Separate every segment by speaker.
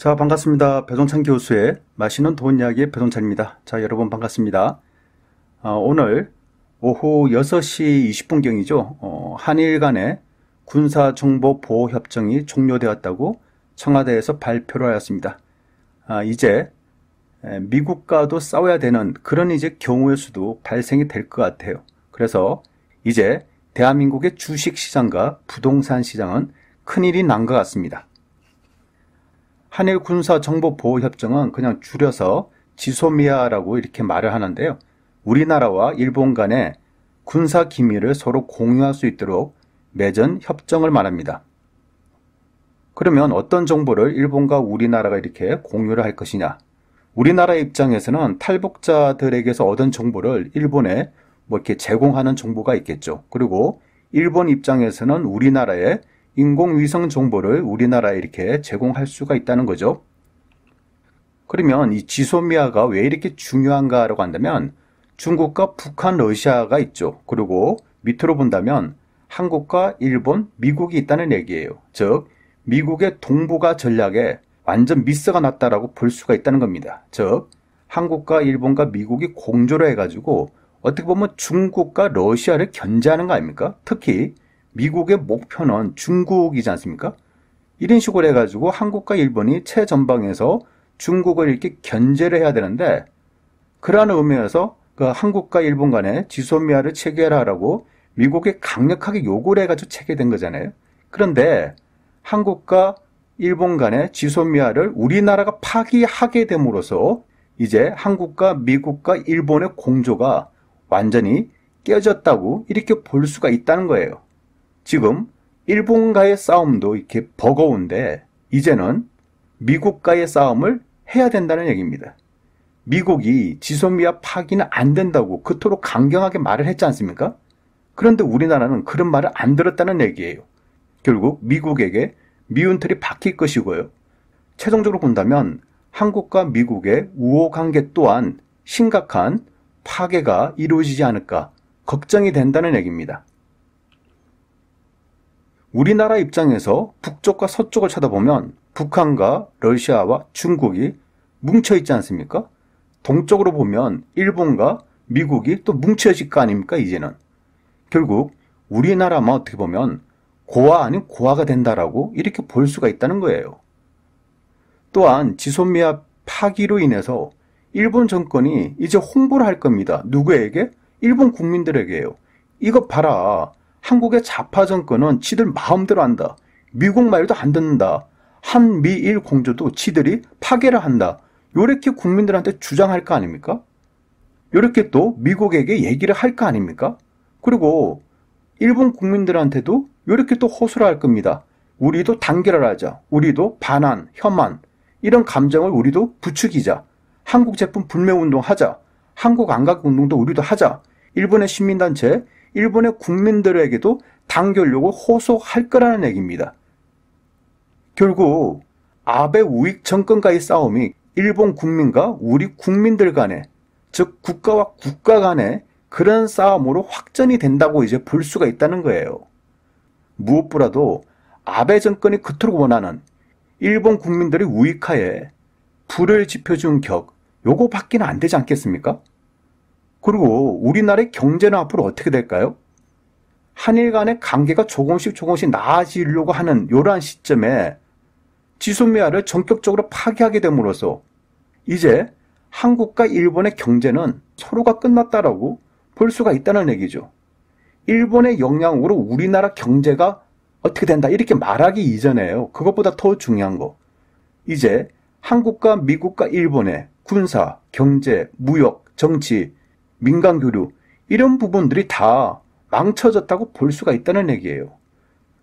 Speaker 1: 자, 반갑습니다. 배동찬 교수의 맛있는 돈 이야기의 배동찬입니다. 자, 여러분 반갑습니다. 오늘 오후 6시 20분경이죠. 한일 간의 군사정보보호협정이 종료되었다고 청와대에서 발표를 하였습니다. 이제 미국과도 싸워야 되는 그런 이제 경우의 수도 발생이 될 것 같아요. 그래서 이제 대한민국의 주식시장과 부동산 시장은 큰일이 난 것 같습니다. 한일 군사정보보호협정은 그냥 줄여서 지소미아라고 이렇게 말을 하는데요. 우리나라와 일본 간의 군사기밀을 서로 공유할 수 있도록 맺은 협정을 말합니다. 그러면 어떤 정보를 일본과 우리나라가 이렇게 공유를 할 것이냐? 우리나라 입장에서는 탈북자들에게서 얻은 정보를 일본에 이렇게 제공하는 정보가 있겠죠. 그리고 일본 입장에서는 우리나라의 인공위성 정보를 우리나라에 이렇게 제공할 수가 있다는 거죠. 그러면 이 지소미아가 왜 이렇게 중요한가라고 한다면 중국과 북한, 러시아가 있죠. 그리고 밑으로 본다면 한국과 일본, 미국이 있다는 얘기예요. 즉 미국의 동북아 전략에 완전 미스가 났다라고 볼 수가 있다는 겁니다. 즉 한국과 일본과 미국이 공조를 해가지고 어떻게 보면 중국과 러시아를 견제하는 거 아닙니까? 특히 미국의 목표는 중국이지 않습니까? 이런 식으로 해가지고 한국과 일본이 최전방에서 중국을 이렇게 견제를 해야 되는데 그러한 의미에서 그 한국과 일본 간에 지소미아를 체결하라고 미국에 강력하게 요구를 해가지고 체결된 거잖아요. 그런데 한국과 일본 간의 지소미아를 우리나라가 파기하게 됨으로써 이제 한국과 미국과 일본의 공조가 완전히 깨졌다고 이렇게 볼 수가 있다는 거예요. 지금 일본과의 싸움도 이렇게 버거운데 이제는 미국과의 싸움을 해야 된다는 얘기입니다. 미국이 지소미아 파기는 안 된다고 그토록 강경하게 말을 했지 않습니까? 그런데 우리나라는 그런 말을 안 들었다는 얘기예요. 결국 미국에게 미운 털이 박힐 것이고요. 최종적으로 본다면 한국과 미국의 우호관계 또한 심각한 파괴가 이루어지지 않을까 걱정이 된다는 얘기입니다. 우리나라 입장에서 북쪽과 서쪽을 쳐다보면 북한과 러시아와 중국이 뭉쳐있지 않습니까? 동쪽으로 보면 일본과 미국이 또 뭉쳐질 거 아닙니까? 이제는. 결국 우리나라만 어떻게 보면 고아 아닌 고아가 된다라고 이렇게 볼 수가 있다는 거예요. 또한 지소미아 파기로 인해서 일본 정권이 이제 홍보를 할 겁니다. 누구에게? 일본 국민들에게요. 이거 봐라. 한국의 좌파 정권은 지들 마음대로 한다. 미국 말도 안 듣는다. 한미일 공조도 지들이 파괴를 한다. 요렇게 국민들한테 주장할 거 아닙니까? 요렇게 또 미국에게 얘기를 할 거 아닙니까? 그리고 일본 국민들한테도 요렇게 또 호소를 할 겁니다. 우리도 단결을 하자. 우리도 반한, 혐한 이런 감정을 우리도 부추기자. 한국 제품 불매운동 하자. 한국 안가기 운동도 우리도 하자. 일본의 시민단체, 일본의 국민들에게도 단결력을 호소할 거라는 얘기입니다. 결국 아베 우익 정권과의 싸움이 일본 국민과 우리 국민들 간에, 즉 국가와 국가 간에 그런 싸움으로 확전이 된다고 이제 볼 수가 있다는 거예요. 무엇보다도 아베 정권이 그토록 원하는 일본 국민들의 우익화에 불을 지펴준 격, 요거밖에는 안 되지 않겠습니까? 그리고 우리나라의 경제는 앞으로 어떻게 될까요? 한일 간의 관계가 조금씩 나아지려고 하는 이러한 시점에 지소미아를 전격적으로 파기하게 됨으로써 이제 한국과 일본의 경제는 서로가 끝났다라고 볼 수가 있다는 얘기죠. 일본의 영향으로 우리나라 경제가 어떻게 된다 이렇게 말하기 이전에요. 그것보다 더 중요한 거. 이제 한국과 미국과 일본의 군사, 경제, 무역, 정치, 민간 교류 이런 부분들이 다 망쳐졌다고 볼 수가 있다는 얘기예요.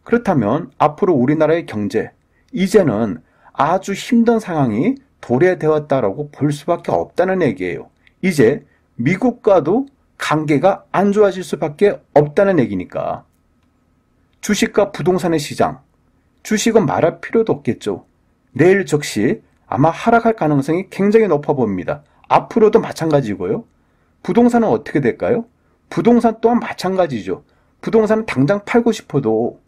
Speaker 1: 그렇다면 앞으로 우리나라의 경제 이제는 아주 힘든 상황이 도래되었다라고 볼 수밖에 없다는 얘기예요. 이제 미국과도 관계가 안 좋아질 수밖에 없다는 얘기니까. 주식과 부동산의 시장, 주식은 말할 필요도 없겠죠. 내일 즉시 아마 하락할 가능성이 굉장히 높아 보입니다. 앞으로도 마찬가지고요. 부동산은 어떻게 될까요? 부동산 또한 마찬가지죠. 부동산은 당장 팔고 싶어도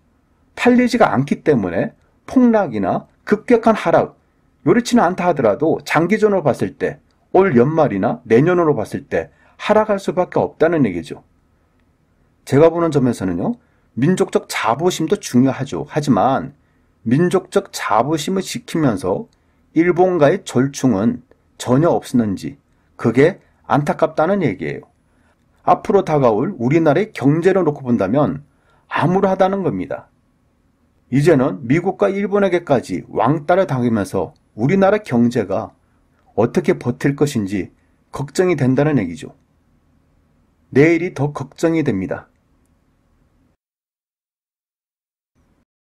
Speaker 1: 팔리지가 않기 때문에 폭락이나 급격한 하락, 요렇지는 않다 하더라도 장기전으로 봤을 때 올 연말이나 내년으로 봤을 때 하락할 수밖에 없다는 얘기죠. 제가 보는 점에서는요, 민족적 자부심도 중요하죠. 하지만 민족적 자부심을 지키면서 일본과의 절충은 전혀 없었는지 그게 안타깝다는 얘기예요. 앞으로 다가올 우리나라의 경제를 놓고 본다면 암울하다는 겁니다. 이제는 미국과 일본에게까지 왕따를 당하면서 우리나라 경제가 어떻게 버틸 것인지 걱정이 된다는 얘기죠. 내일이 더 걱정이 됩니다.